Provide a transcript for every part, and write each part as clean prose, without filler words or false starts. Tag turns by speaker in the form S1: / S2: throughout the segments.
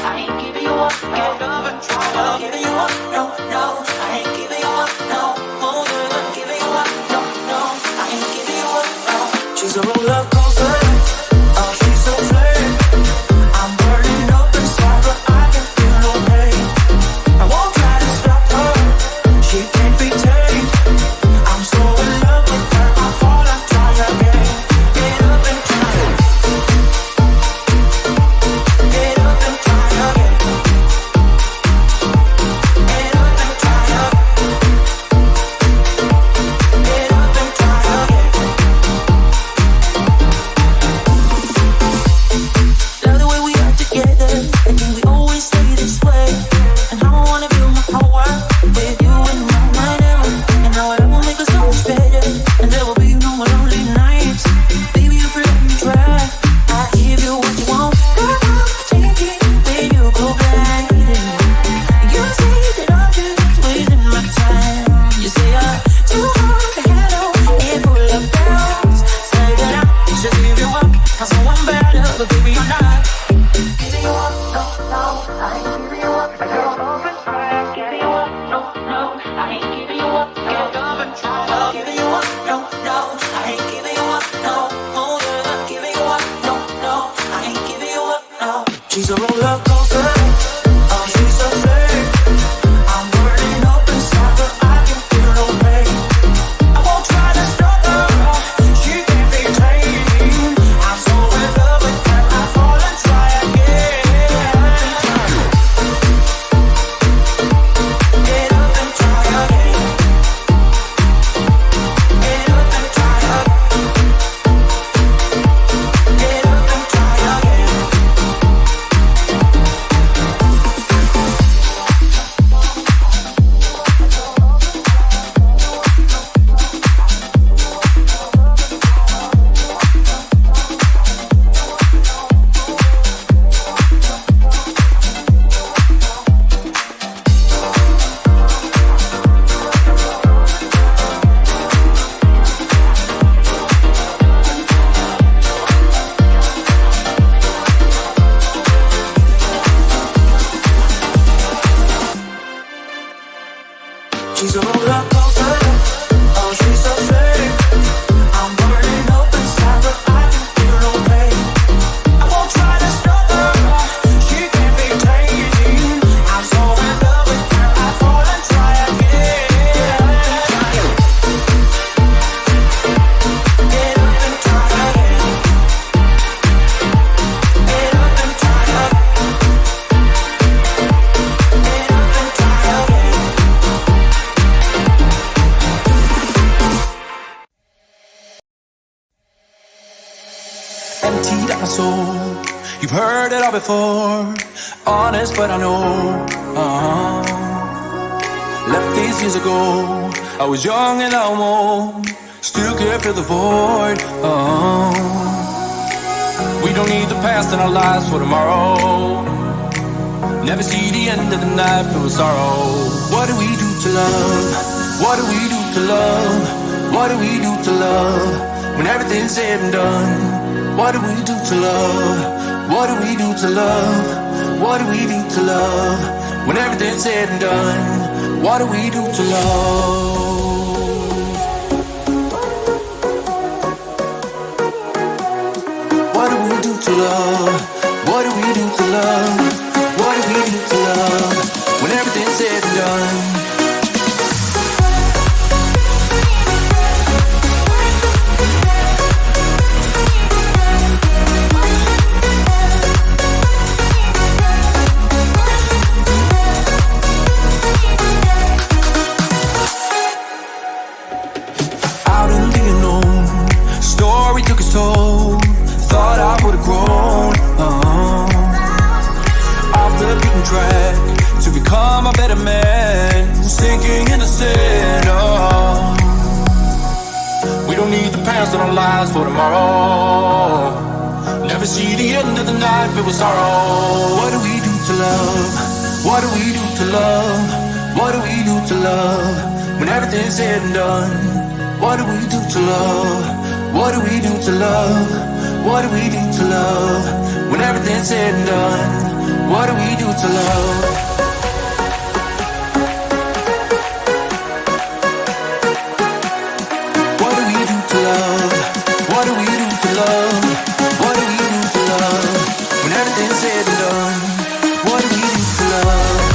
S1: I ain't giving you up. Get love and try love. Giving you up, no, no. I ain't giving you up, no. Oh, yeah, I'm giving you up, no, no. I ain't giving you up, no. She's a roller coaster. Oh, she's so flirty. I'm burning up inside, but I can feel no pain. I won't try to stop her. She can't be tamed. I'm so in love with her. I fall and try again. Get up and try it. Get up and try again. Get up and try again. Get up and try again. Love the way we are together, and we always stay this way. And how I wanna build my whole world with you in my mind ever. And how it will make us so much better. And there will be no more lonely nights. Baby, if you let me try, I give you what you want. Girl, take it when you go blind. You say that I'm just wasting my time. You say I'm too hard to handle and full of doubts. Say that I should give you up, I'm someone better, but baby, you're not. Giving you up, no, no, I ain't giving you up. Girl, love and try, giving you up, no, no, I ain't giving you up. Girl, love and try, giving you up, no, no, I ain't giving you up, no. Oh yeah, I'm giving you up, no, no, I ain't giving you up, no. She's a roller coaster, oh she's a flame. I'm burning up inside, but I can feel no pain. I won't try to stop her, she can't be tamed. I'm so in love with her, I fall and try again. Get up and try again. Get up and try again. Get up and try again. She's a roller coaster, oh she's so flirty. I'm burning up inside, but I can feel no pain. I won't try to stop her, she can't be tamed. I'm so in love with her, I fall and try again. Get up and try again. Get up and try again. Get up and try again.
S2: Emptied out my soul. You've heard it all before. Honest, but I know. Left these years ago. I was young and I'm old. Still can't fill the void. We don't need the past in our lives for tomorrow. Never see the end of the night filled with sorrow. What do we do to love? What do we do to love? What do we do to love? When everything's said and done. What do we do to love? What do we do to love? What do we do to love? When everything's said and done. What do we do to love? What do we do to love? What do we do to love? What do we do to love? When everything's said and done. Out in the unknown, story took its toll. Thought I would've grown off the beaten track to become a better man, sinking in the sand. We don't need the past in our lives for tomorrow. Never see the end of the night filled with sorrow. What do we do to love? What do we do to love? What do we do to love? When everything's said and done. What do we do to love? What do we do to love? What do we do to love? When everything's said and done. What do we do to love? What do we do to love? What do we do to love? What do we do to love? When everything's said and done, what do we do to love?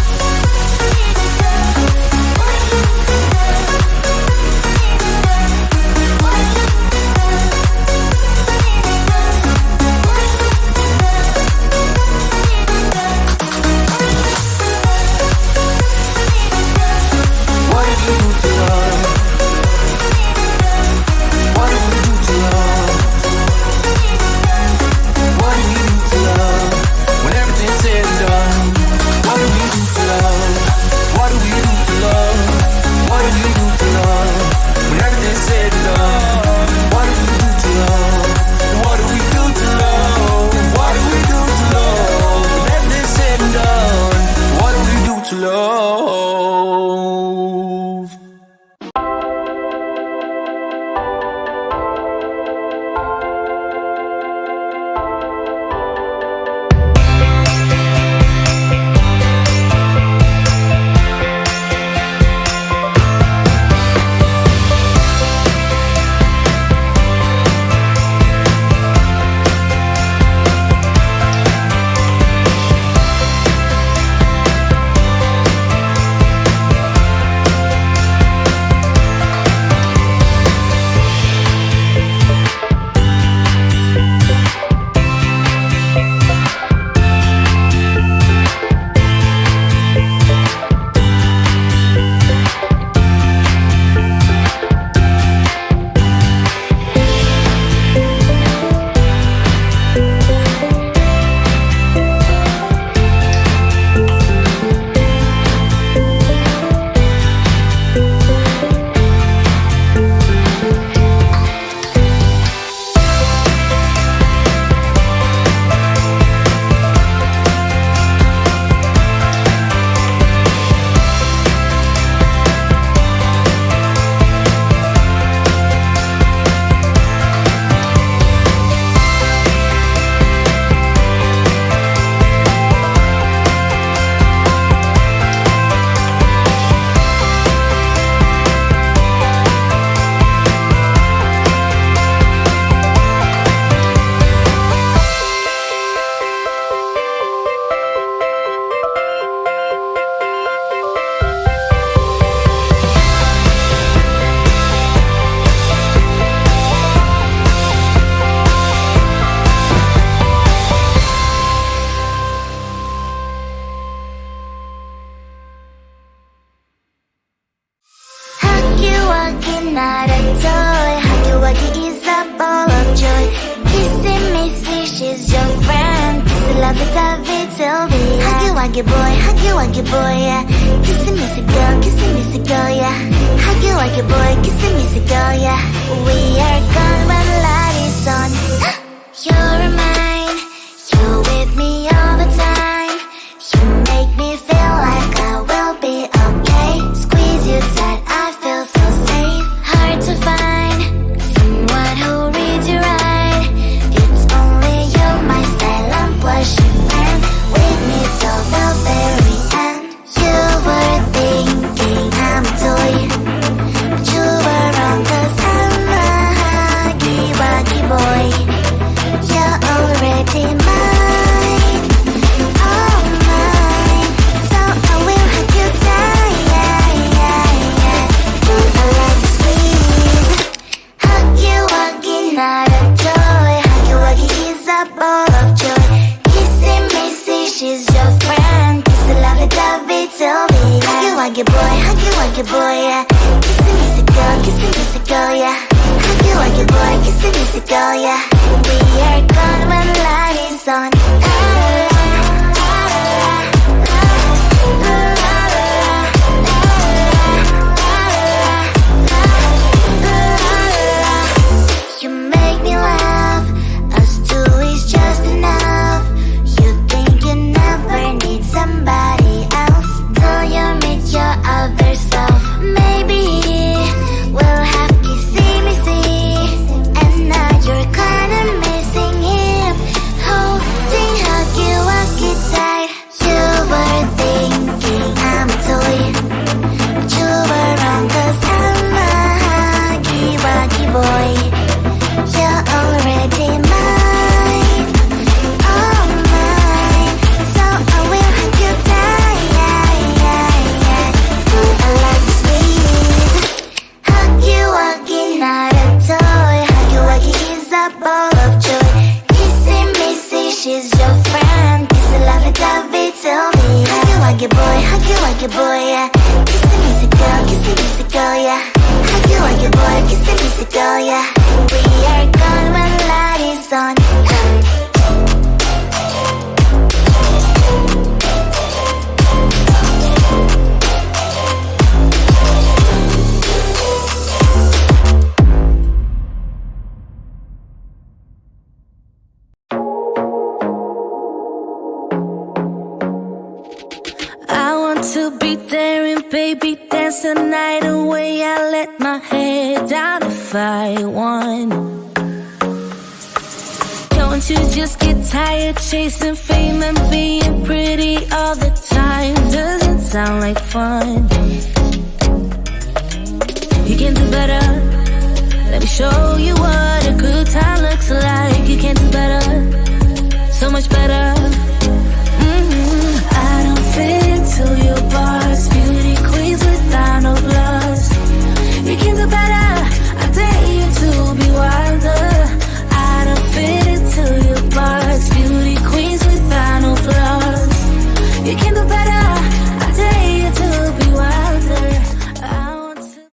S3: not a toy. Huggy is a ball of joy. Kissing Missy, she's your friend. Kissy love it, till the end. Huggy boy, yeah. Kissing Missy girl, yeah. Huggy boy, kissing Missy girl, yeah. We are gone when the light is on. You're mine, you're with me all the time. You make me feel like I will be okay. Squeeze you tight, I feel so safe. Hard to find someone who reads you right. It's only you, my silent blushing friend, with me till the very end. You were thinking I'm a toy, but you were wrong, 'cause I'm a huggy boy. You're already mine, oh mine. So I will hug you tight, yeah. Ooh, I like to squeeze. Huggy, not a toy. Huggy is a ball of joy. Kissing Missy, she's your friend. Kissy lovey-dovey till the end. Huggy boy, yeah. Kissing Missy girl, yeah. Huggy boy, kissing Missy girl, yeah. We are gone when the light is on. You make me laugh, us two is just enough. You think you never need somebody else till you meet your other self. Maybe we'll have kissy-missy, and now you're kinda missing him. Holding huggy boy, yeah. Kissy girl, yeah. Huggy boy, kissy girl, yeah. We are gone when the light is on.
S4: To be there and baby dance the night away. I let my head down if I won. Don't you just get tired chasing fame and being pretty all the time? Doesn't sound like fun. You can do better. Let me show you what.